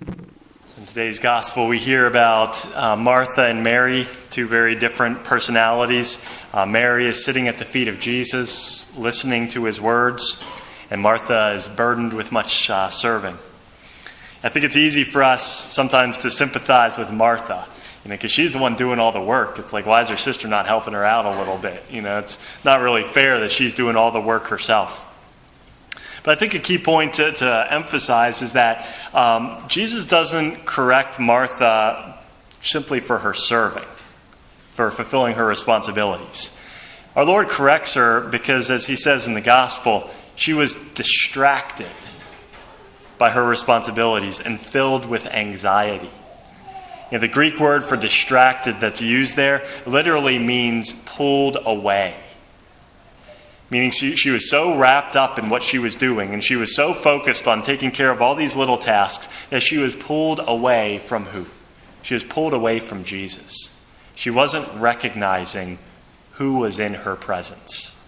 In today's gospel, we hear about Martha and Mary, two very different personalities. Mary is sitting at the feet of Jesus, listening to his words, and Martha is burdened with much serving. I think it's easy for us sometimes to sympathize with Martha, because she's the one doing all the work. It's like, why is her sister not helping her out a little bit? It's not really fair that she's doing all the work herself. But I think a key point to emphasize is that Jesus doesn't correct Martha simply for her serving, for fulfilling her responsibilities. Our Lord corrects her because, as he says in the gospel, she was distracted by her responsibilities and filled with anxiety. The Greek word for distracted that's used there literally means pulled away. Meaning she was so wrapped up in what she was doing, and she was so focused on taking care of all these little tasks that she was pulled away from who? She was pulled away from Jesus. She wasn't recognizing who was in her presence.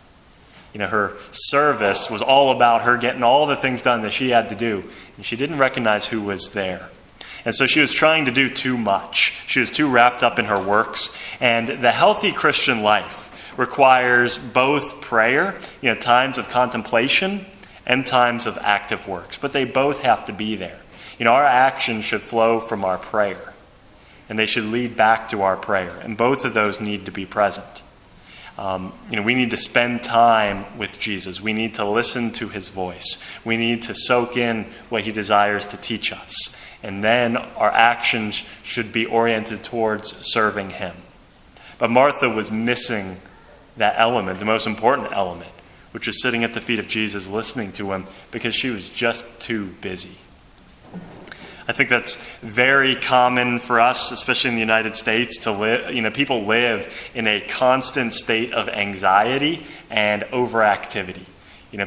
Her service was all about her getting all the things done that she had to do, and she didn't recognize who was there. And so she was trying to do too much. She was too wrapped up in her works. And the healthy Christian life requires both prayer, times of contemplation, and times of active works. But they both have to be there. Our actions should flow from our prayer, and they should lead back to our prayer. And both of those need to be present. We need to spend time with Jesus. We need to listen to his voice. We need to soak in what he desires to teach us. And then our actions should be oriented towards serving him. But Martha was missing that element, the most important element, which is sitting at the feet of Jesus, listening to him, because she was just too busy. I think that's very common for us, especially in the United States, to live. People live in a constant state of anxiety and overactivity.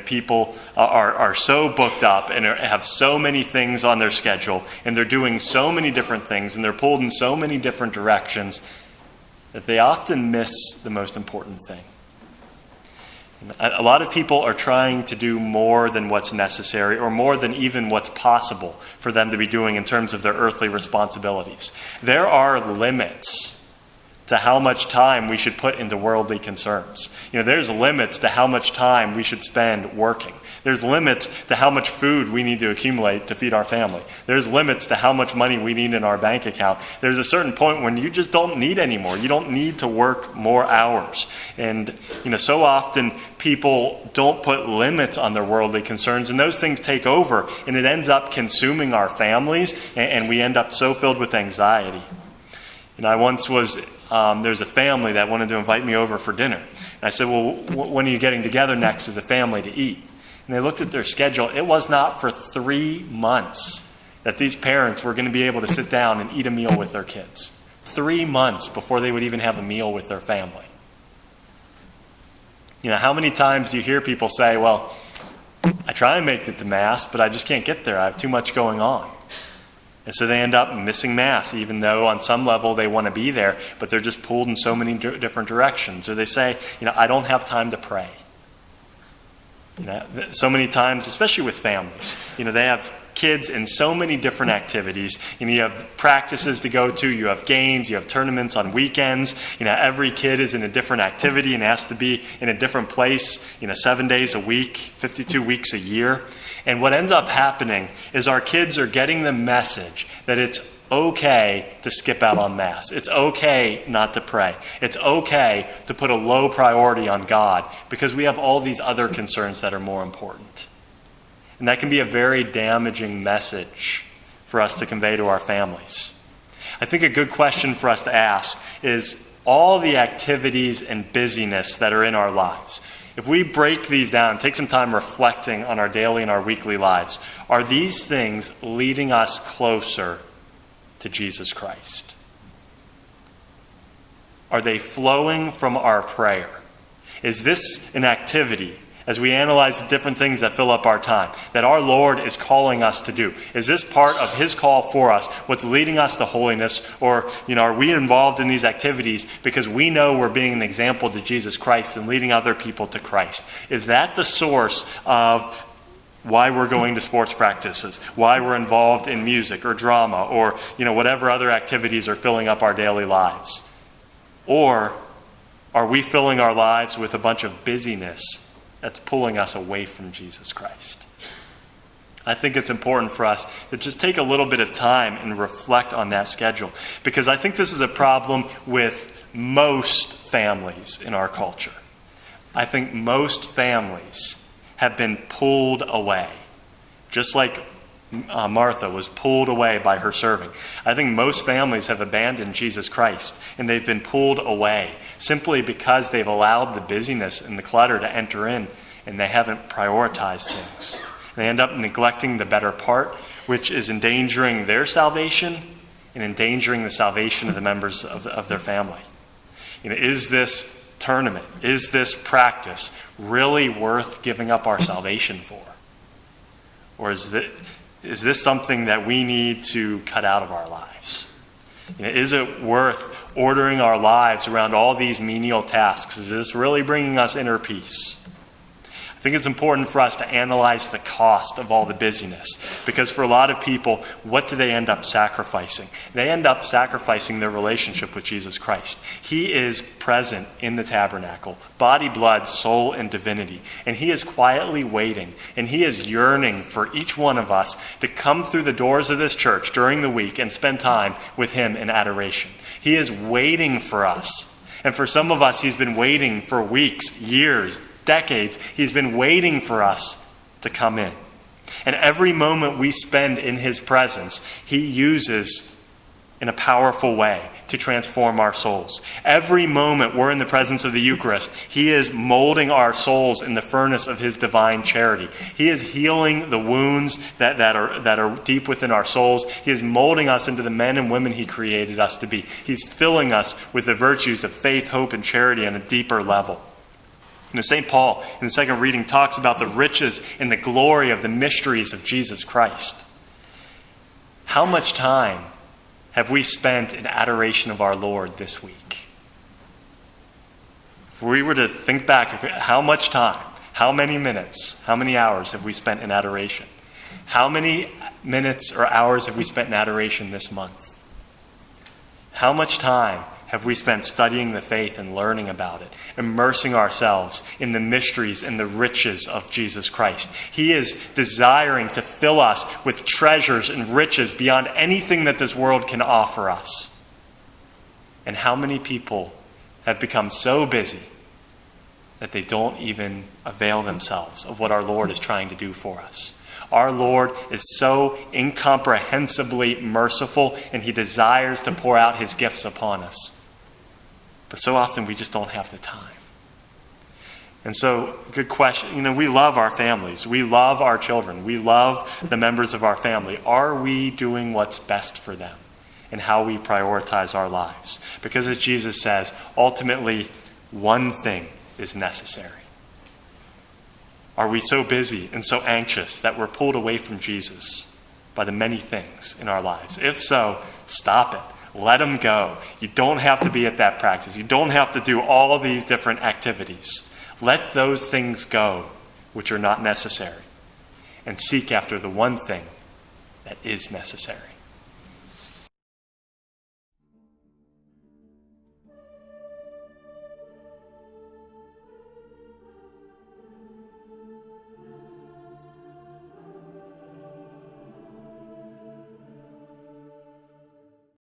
People are so booked up and have so many things on their schedule, and they're doing so many different things, and they're pulled in so many different directions that they often miss the most important thing. A lot of people are trying to do more than what's necessary, or more than even what's possible for them to be doing in terms of their earthly responsibilities. There are limits to how much time we should put into worldly concerns. There's limits to how much time we should spend working. There's limits to how much food we need to accumulate to feed our family. There's limits to how much money we need in our bank account. There's a certain point when you just don't need anymore. You don't need to work more hours. And, so often people don't put limits on their worldly concerns, and those things take over, and it ends up consuming our families, and we end up so filled with anxiety. I once there's a family that wanted to invite me over for dinner. And I said, well, when are you getting together next as a family to eat? And they looked at their schedule. It was not for 3 months that these parents were going to be able to sit down and eat a meal with their kids. 3 months before they would even have a meal with their family. How many times do you hear people say, well, I try and make it to Mass, but I just can't get there. I have too much going on. And so they end up missing Mass, even though on some level they want to be there, but they're just pulled in so many different directions. Or they say, I don't have time to pray. So many times, especially with families, they have kids in so many different activities. You have practices to go to, you have games, you have tournaments on weekends. Every kid is in a different activity and has to be in a different place, 7 days a week, 52 weeks a year. And what ends up happening is our kids are getting the message that it's okay to skip out on Mass. It's okay not to pray. It's okay to put a low priority on God because we have all these other concerns that are more important. And that can be a very damaging message for us to convey to our families. I think a good question for us to ask is all the activities and busyness that are in our lives. If we break these down, take some time reflecting on our daily and our weekly lives, are these things leading us closer to Jesus Christ? Are they flowing from our prayer? Is this an activity, as we analyze the different things that fill up our time, that our Lord is calling us to do? Is this part of his call for us, what's leading us to holiness? Or, are we involved in these activities because we know we're being an example to Jesus Christ and leading other people to Christ? Is that the source of why we're going to sports practices, why we're involved in music or drama or, whatever other activities are filling up our daily lives? Or are we filling our lives with a bunch of busyness that's pulling us away from Jesus Christ? I think it's important for us to just take a little bit of time and reflect on that schedule, because I think this is a problem with most families in our culture. I think most families have been pulled away, just like Martha was pulled away by her serving. I think most families have abandoned Jesus Christ, and they've been pulled away simply because they've allowed the busyness and the clutter to enter in, and they haven't prioritized things. They end up neglecting the better part, which is endangering their salvation and endangering the salvation of the members of their family. Is this tournament, is this practice really worth giving up our salvation for? Or is this something that we need to cut out of our lives? Is it worth ordering our lives around all these menial tasks? Is this really bringing us inner peace? I think it's important for us to analyze the cost of all the busyness, because for a lot of people, what do they end up sacrificing? They end up sacrificing their relationship with Jesus Christ. He is present in the tabernacle, body, blood, soul, and divinity. And he is quietly waiting, and he is yearning for each one of us to come through the doors of this church during the week and spend time with him in adoration. He is waiting for us. And for some of us, he's been waiting for weeks, years, decades. He's been waiting for us to come in. And every moment we spend in his presence, he uses in a powerful way to transform our souls. Every moment we're in the presence of the Eucharist, he is molding our souls in the furnace of his divine charity. He is healing the wounds that are deep within our souls. He is molding us into the men and women he created us to be. He's filling us with the virtues of faith, hope, and charity on a deeper level. St. Paul, in the second reading, talks about the riches and the glory of the mysteries of Jesus Christ. How much time have we spent in adoration of our Lord this week? If we were to think back, how much time, how many minutes, how many hours have we spent in adoration? How many minutes or hours have we spent in adoration this month? How much time have we spent studying the faith and learning about it, immersing ourselves in the mysteries and the riches of Jesus Christ? He is desiring to fill us with treasures and riches beyond anything that this world can offer us. And how many people have become so busy that they don't even avail themselves of what our Lord is trying to do for us? Our Lord is so incomprehensibly merciful, and he desires to pour out his gifts upon us. But so often we just don't have the time. And so, good question. We love our families. We love our children. We love the members of our family. Are we doing what's best for them and how we prioritize our lives? Because as Jesus says, ultimately, one thing is necessary. Are we so busy and so anxious that we're pulled away from Jesus by the many things in our lives? If so, stop it. Let him go. You don't have to be at that practice. You don't have to do all of these different activities. Let those things go which are not necessary, and seek after the one thing that is necessary.